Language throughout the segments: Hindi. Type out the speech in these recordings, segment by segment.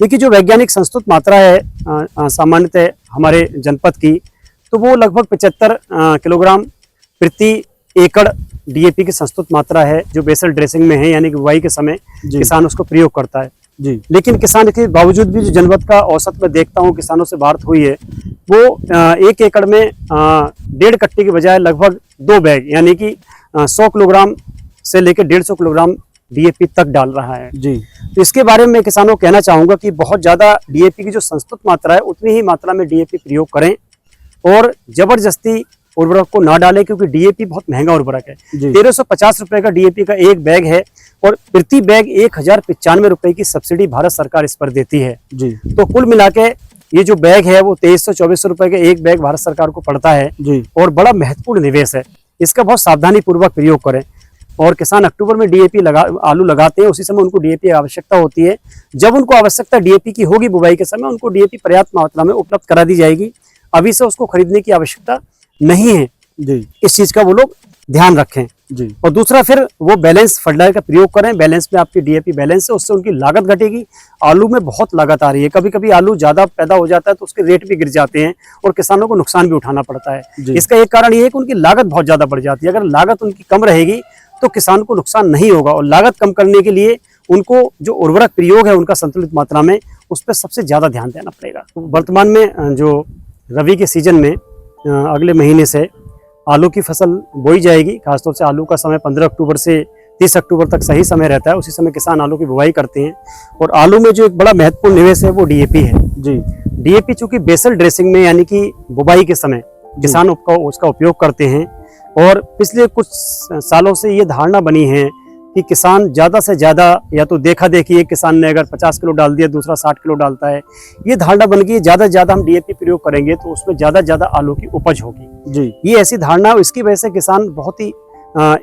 देखिए, जो वैज्ञानिक संस्तुत मात्रा है सामान्यतः हमारे जनपद की, तो वो लगभग 75 किलोग्राम प्रति एकड़ डीएपी की संस्तुत मात्रा है, जो बेसल ड्रेसिंग में है, यानी कि बुवाई के समय किसान उसको प्रयोग करता है जी। लेकिन किसान के बावजूद भी जो जनपद का औसत मैं देखता हूँ किसानों से बात हुई है, वो 1 एकड़ में 1.5 कट्टे की बजाय लगभग 2 बैग यानी कि 100 किलोग्राम से लेकर 150 किलोग्राम डीएपी तक डाल रहा है जी। तो इसके बारे में किसानों को कहना चाहूँगा कि बहुत ज़्यादा डीएपी की जो संस्तुत मात्रा है उतनी ही मात्रा में डीएपी प्रयोग करें और ज़बरदस्ती उर्वरक को ना डालें, क्योंकि डीएपी बहुत महंगा उर्वरक है। 1350 रुपए का डीएपी का एक बैग है और प्रति बैग 1095 रुपए की सब्सिडी भारत सरकार इस पर देती है जी। तो कुल मिला के ये जो बैग है वो 2324 रुपए का एक बैग भारत सरकार को पड़ता है जी। और बड़ा महत्वपूर्ण निवेश है, इसका बहुत सावधानी पूर्वक प्रयोग करें। और किसान अक्टूबर में डीएपी आलू लगाते हैं, उसी समय उनको डीएपी की आवश्यकता होती है। जब उनको आवश्यकता डीएपी की होगी बुवाई के समय, उनको डीएपी पर्याप्त मात्रा में उपलब्ध करा दी जाएगी। अभी से उसको खरीदने की आवश्यकता नहीं है जी। इस चीज का वो लोग ध्यान रखें जी। और दूसरा, फिर वो बैलेंस फर्टिलाइजर का प्रयोग करें। बैलेंस में आपकी डीएपी बैलेंस है, उससे उनकी लागत घटेगी। आलू में बहुत लागत आ रही है, कभी कभी आलू ज्यादा पैदा हो जाता है तो उसके रेट भी गिर जाते हैं और किसानों को नुकसान भी उठाना पड़ता है। इसका एक कारण ये है कि उनकी लागत बहुत ज्यादा बढ़ जाती है। अगर लागत उनकी कम रहेगी तो किसान को नुकसान नहीं होगा। और लागत कम करने के लिए उनको जो उर्वरक प्रयोग है उनका संतुलित मात्रा में, उस पर सबसे ज्यादा ध्यान देना पड़ेगा। वर्तमान में जो रबी के सीजन में अगले महीने से आलू की फसल बोई जाएगी। खासतौर से आलू का समय 15 अक्टूबर से 30 अक्टूबर तक सही समय रहता है, उसी समय किसान आलू की बुवाई करते हैं। और आलू में जो एक बड़ा महत्वपूर्ण निवेश है वो डीएपी है जी। डीएपी चूंकि बेसल ड्रेसिंग में यानी कि बुवाई के समय किसान उसका उपयोग करते हैं, और पिछले कुछ सालों से ये धारणा बनी है कि किसान ज़्यादा से ज़्यादा, या तो देखा देखी एक किसान ने अगर 50 किलो डाल दिया, दूसरा 60 किलो डालता है। ये धारणा बन गई ज़्यादा से ज़्यादा हम डीएपी प्रयोग करेंगे तो उसमें ज़्यादा से ज़्यादा आलू की उपज होगी जी। ये ऐसी धारणा, इसकी वजह से किसान बहुत ही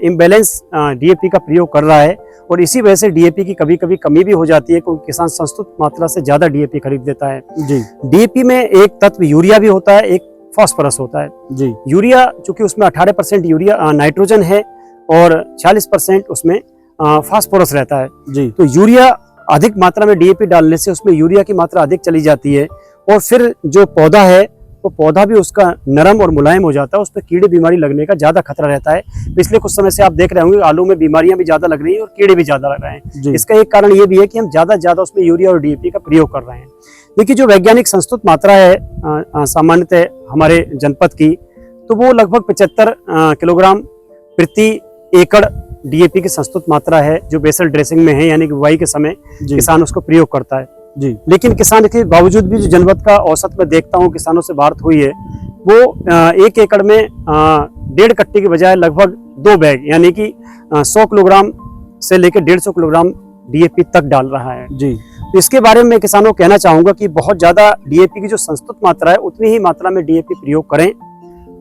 इम्बैलेंस डीएपी का प्रयोग कर रहा है। और इसी वजह से डीएपी की कभी कभी कमी भी हो जाती है, क्योंकि किसान संस्तुत मात्रा से ज़्यादा डीएपी खरीद देता है जी। डीएपी में एक तत्व यूरिया भी होता है, एक फास्फोरस होता है जी। यूरिया चूंकि उसमें 18% यूरिया नाइट्रोजन है और 40% उसमें फास्फोरस रहता है जी। तो यूरिया अधिक मात्रा में डीएपी डालने से उसमें यूरिया की मात्रा अधिक चली जाती है, और फिर जो पौधा है वो पौधा भी उसका नरम और मुलायम हो जाता है, उस पर कीड़े बीमारी लगने का ज्यादा खतरा रहता है। पिछले कुछ समय से आप देख रहे होंगे आलू में बीमारियां भी ज्यादा लग रही हैं और कीड़े भी ज्यादा लग रहे हैं। इसका एक कारण ये भी है कि हम ज्यादा से ज्यादा उसमें यूरिया और डीएपी का प्रयोग कर रहे हैं। देखिए, जो वैज्ञानिक संस्तुत मात्रा है सामान्यतः हमारे जनपद की, तो वो लगभग 75 किलोग्राम प्रति एकड़ डीएपी की संस्तुत मात्रा है, जो बेसल ड्रेसिंग में है, यानी कि बुवाई के समय किसान उसको प्रयोग करता है जी। लेकिन किसान के बावजूद भी जो जनपद का औसत मैं देखता हूँ किसानों से बात हुई है, वो 1 एकड़ में 1.5 कट्टे की बजाय लगभग 2 बैग यानी कि 100 किलोग्राम से लेकर 150 किलोग्राम डीएपी तक डाल रहा है जी। तो इसके बारे में किसानों को कहना चाहूँगा कि बहुत ज़्यादा डीएपी की जो संस्तुत मात्रा है उतनी ही मात्रा में डीएपी प्रयोग करें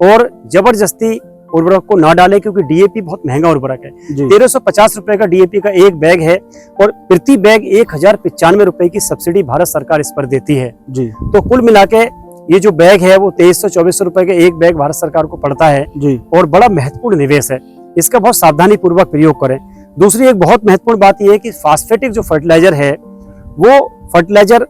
और ज़बरदस्ती उर्वरक को ना डालें, क्योंकि डीएपी बहुत महंगा उर्वरक है। 1350 रुपए का डीएपी का एक बैग है और प्रति बैग 1095 रुपए की सब्सिडी भारत सरकार इस पर देती है जी। तो कुल मिला के ये जो बैग है वो 2324 रुपए का एक बैग भारत सरकार को पड़ता है जी। और बड़ा महत्वपूर्ण निवेश है, इसका बहुत सावधानी पूर्वक प्रयोग करें। दूसरी एक बहुत महत्वपूर्ण बात यह है कि फास्फेटिक जो फर्टिलाइजर है वो फर्टिलाइजर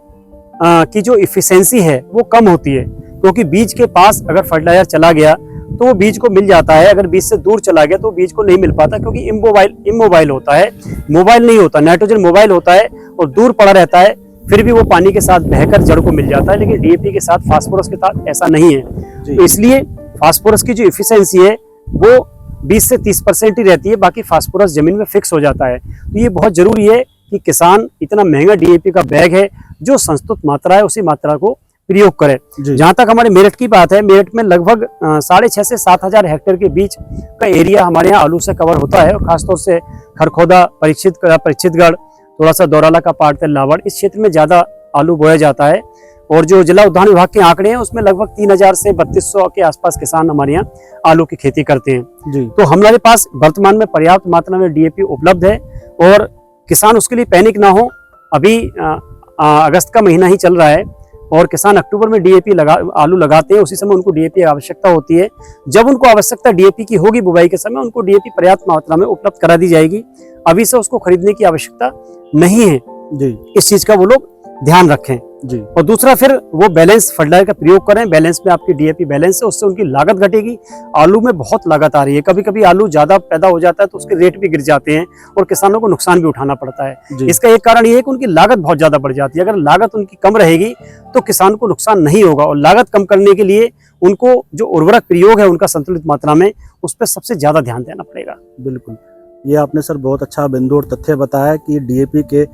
की जो इफिशियंसी है वो कम होती है, क्योंकि बीज के पास अगर फर्टिलाइजर चला गया तो वो बीज को मिल जाता है, अगर बीज से दूर चला गया तो बीज को नहीं मिल पाता, क्योंकि इमोबाइल होता है, मोबाइल नहीं होता। नाइट्रोजन मोबाइल होता है और दूर पड़ा रहता है, फिर भी वो पानी के साथ बहकर जड़ को मिल जाता है। लेकिन डीएपी के साथ, फास्फोरस के साथ ऐसा नहीं है। तो इसलिए फास्फोरस की जो इफिशियंसी है वो 20 से 30% ही रहती है, बाकी फास्फोरस जमीन में फिक्स हो जाता है। तो ये बहुत जरूरी है कि किसान इतना महंगा डीएपी का बैग है, जो संस्तुत मात्रा है उसी मात्रा को प्रयोग करें। जहां तक हमारे मेरठ की बात है, मेरठ में लगभग 6,500 से 7,000 हेक्टेयर के बीच का एरिया हमारे यहाँ आलू से कवर होता है। और खासतौर से खरखोदा, परीक्षितगढ़, थोड़ा सा दौराला का पार्ट है, लावड़, इस क्षेत्र में ज्यादा आलू बोया जाता है। और जो जिला उद्यान विभाग के आंकड़े हैं उसमें लगभग 3,000 से 3,200 के आसपास किसान हमारे यहाँ आलू की खेती करते हैं जी। तो हमारे पास वर्तमान में पर्याप्त मात्रा में डीएपी उपलब्ध है और किसान उसके लिए पैनिक ना हो। अभी अगस्त का महीना ही चल रहा है और किसान अक्टूबर में डीएपी आलू लगाते हैं, उसी समय उनको डीएपी की आवश्यकता होती है। जब उनको आवश्यकता डीएपी की होगी बुवाई के समय, उनको डीएपी पर्याप्त मात्रा में उपलब्ध करा दी जाएगी। अभी से उसको खरीदने की आवश्यकता नहीं है जी। इस चीज का वो लोग ध्यान रखें। जी। और दूसरा फिर वो बैलेंस फर्टिलाइजर का प्रयोग करें। बैलेंस में आपकी डीएपी बैलेंस है, उससे उनकी लागत घटेगी। आलू में बहुत लागत आ रही है, कभी कभी आलू ज्यादा पैदा हो जाता है तो उसके रेट भी गिर जाते हैं और किसानों को नुकसान भी उठाना पड़ता है। इसका एक कारण ये है कि उनकी लागत बहुत ज्यादा बढ़ जाती है। अगर लागत उनकी कम रहेगी तो किसान को नुकसान नहीं होगा। और लागत कम करने के लिए उनको जो उर्वरक प्रयोग है उनका संतुलित मात्रा में, उस पर सबसे ज्यादा ध्यान देना पड़ेगा। बिल्कुल, ये आपने सर बहुत अच्छा बिंदु और तथ्य बताया कि डीएपी के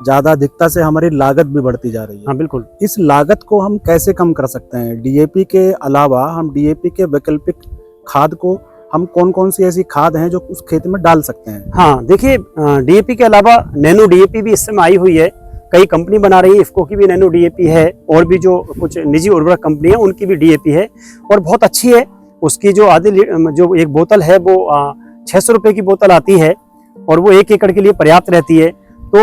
ज़्यादा अधिकता से हमारी लागत भी बढ़ती जा रही है। हाँ बिल्कुल। इस लागत को हम कैसे कम कर सकते हैं? डीएपी के अलावा हम डीएपी के वैकल्पिक खाद को, हम कौन कौन सी ऐसी खाद हैं जो उस खेत में डाल सकते हैं? हाँ देखिए, डीएपी के अलावा नैनो डीएपी भी इस समय आई हुई है। कई कंपनी बना रही है, इफको की भी नैनो डीएपी है और भी जो कुछ निजी उर्वरक कंपनी है उनकी भी डीएपी है और बहुत अच्छी है। उसकी जो जो एक बोतल है वो 600 रुपये की बोतल आती है और वो 1 एकड़ के लिए पर्याप्त रहती है। तो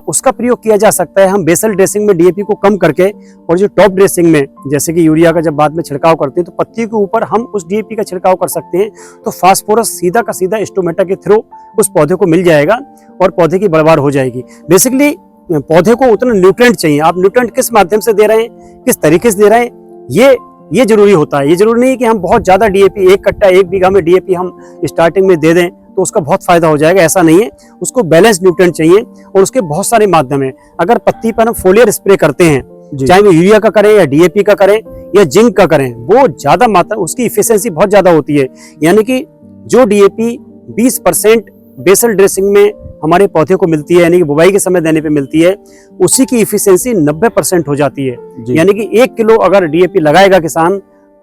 उसका प्रयोग किया जा सकता है। हम बेसल ड्रेसिंग में डीएपी को कम करके और जो टॉप ड्रेसिंग में, जैसे कि यूरिया का जब बाद में छिड़काव करते हैं तो पत्ती के ऊपर हम उस डीएपी का छिड़काव कर सकते हैं। तो फास्फोरस सीधा का सीधा स्टोमेटा के थ्रू उस पौधे को मिल जाएगा और पौधे की बढ़वार हो जाएगी। बेसिकली पौधे को उतना न्यूट्रिएंट चाहिए। आप न्यूट्रिएंट किस माध्यम से दे रहे हैं, किस तरीके से दे रहे हैं, ये जरूरी होता है। ये जरूरी नहीं है कि हम बहुत ज्यादा डीएपी 1 कट्टा 1 बीघा में डीएपी हम स्टार्टिंग में दे दें तो उसका बहुत फायदा हो जाएगा, ऐसा नहीं है। उसको बैलेंस न्यूट्रिएंट चाहिए और उसके बहुत सारे माध्यम है। अगर पत्ती पर हम फोलियर स्प्रे करते हैं, चाहे वो यूरिया का करें या डीएपी का करें या जिंक का करें, वो ज्यादा मात्रा, उसकी इफिशियंसी बहुत ज्यादा होती है। यानी कि जो डीएपी 20% बेसल ड्रेसिंग में हमारे पौधे को मिलती है, यानी कि बुवाई के समय देने पे मिलती है, उसी की इफिशियंसी 90% हो जाती है। यानी कि 1 किलो अगर डीएपी लगाएगा किसान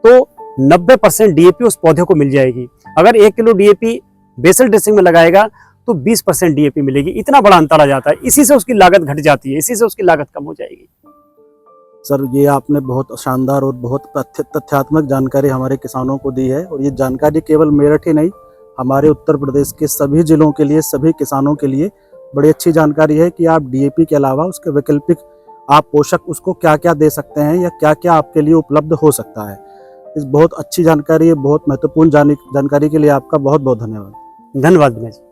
तो 90% डीएपी उस पौधे को मिल जाएगी। अगर 1 किलो डीएपी बेसल ड्रेसिंग में लगाएगा तो 20% डीएपी मिलेगी। इतना बड़ा अंतर आ जाता है। इसी से उसकी लागत घट जाती है, इसी से उसकी लागत कम हो जाएगी। सर, ये आपने बहुत शानदार और बहुत तथ्यात्मक जानकारी हमारे किसानों को दी है और ये जानकारी केवल मेरठ ही नहीं, हमारे उत्तर प्रदेश के सभी जिलों के लिए, सभी किसानों के लिए बड़ी अच्छी जानकारी है कि आप डीएपी के अलावा उसके वैकल्पिक आप पोषक उसको क्या क्या दे सकते हैं या क्या क्या आपके लिए उपलब्ध हो सकता है। इस बहुत अच्छी जानकारी, बहुत महत्वपूर्ण जानकारी के लिए आपका बहुत बहुत धन्यवाद। धन्यवाद विनय जी।